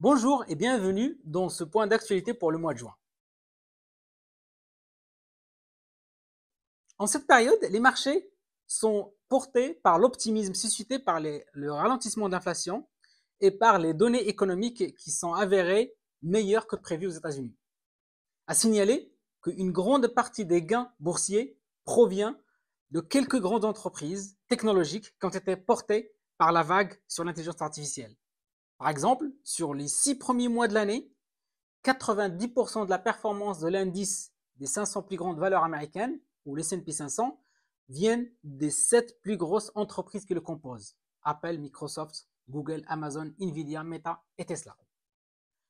Bonjour et bienvenue dans ce point d'actualité pour le mois de juin. En cette période, les marchés sont portés par l'optimisme suscité par le ralentissement d'inflation et par les données économiques qui sont avérées meilleures que prévues aux États-Unis. À signaler qu'une grande partie des gains boursiers provient de quelques grandes entreprises technologiques qui ont été portées par la vague sur l'intelligence artificielle. Par exemple, sur les 6 premiers mois de l'année, 90% de la performance de l'indice des 500 plus grandes valeurs américaines, ou l'S&P 500, viennent des 7 plus grosses entreprises qui le composent. Apple, Microsoft, Google, Amazon, Nvidia, Meta et Tesla.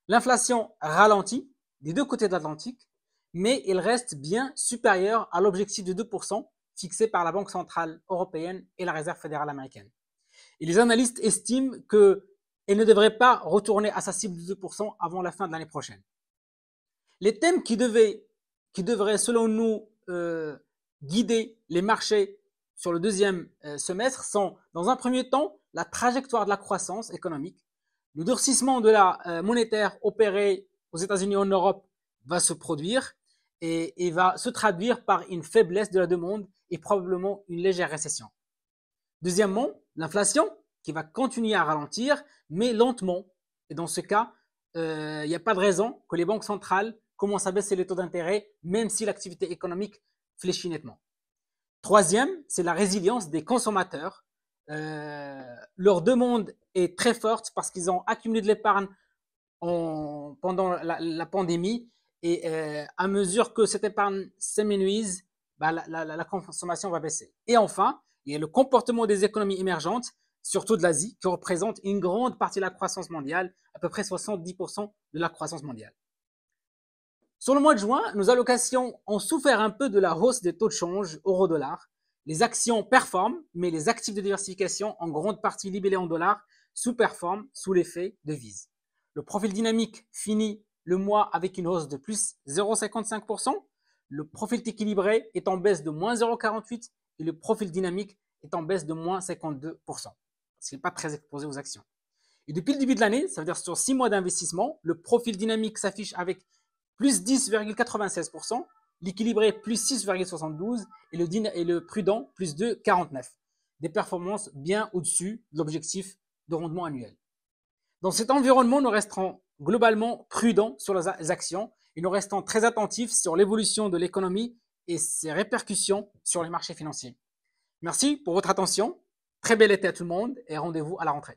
L'inflation ralentit des deux côtés de l'Atlantique, mais il reste bien supérieur à l'objectif de 2% fixé par la Banque centrale européenne et la Réserve fédérale américaine. Et les analystes estiment qu'elle ne devrait pas retourner à sa cible de 2% avant la fin de l'année prochaine. Les thèmes qui devraient, selon nous, guider les marchés sur le deuxième semestre sont, dans un premier temps, la trajectoire de la croissance économique. Le durcissement de la monétaire opéré aux États-Unis et en Europe va se produire et va se traduire par une faiblesse de la demande et probablement une légère récession. Deuxièmement, l'inflation qui va continuer à ralentir, mais lentement. Et dans ce cas, il n'y a pas de raison que les banques centrales commencent à baisser les taux d'intérêt, même si l'activité économique fléchit nettement. Troisième, c'est la résilience des consommateurs. Leur demande est très forte parce qu'ils ont accumulé de l'épargne pendant la pandémie et à mesure que cette épargne s'amenuise, la consommation va baisser. Et enfin, il y a le comportement des économies émergentes, surtout de l'Asie, qui représente une grande partie de la croissance mondiale, à peu près 70% de la croissance mondiale. Sur le mois de juin, nos allocations ont souffert un peu de la hausse des taux de change euro-dollar. Les actions performent, mais les actifs de diversification, en grande partie libellés en dollars, sous-performent sous l'effet de devise. Le profil dynamique finit le mois avec une hausse de plus 0,55%. Le profil équilibré est en baisse de moins 0,48% et le profil dynamique est en baisse de moins 52%. Parce qu'il n'est pas très exposé aux actions. Et depuis le début de l'année, ça veut dire sur 6 mois d'investissement, le profil dynamique s'affiche avec plus 10,96%, l'équilibré plus 6,72% et le prudent plus 2,49%. Des performances bien au-dessus de l'objectif de rendement annuel. Dans cet environnement, nous resterons globalement prudents sur les actions et nous restons très attentifs sur l'évolution de l'économie et ses répercussions sur les marchés financiers. Merci pour votre attention. Très bel été à tout le monde et rendez-vous à la rentrée.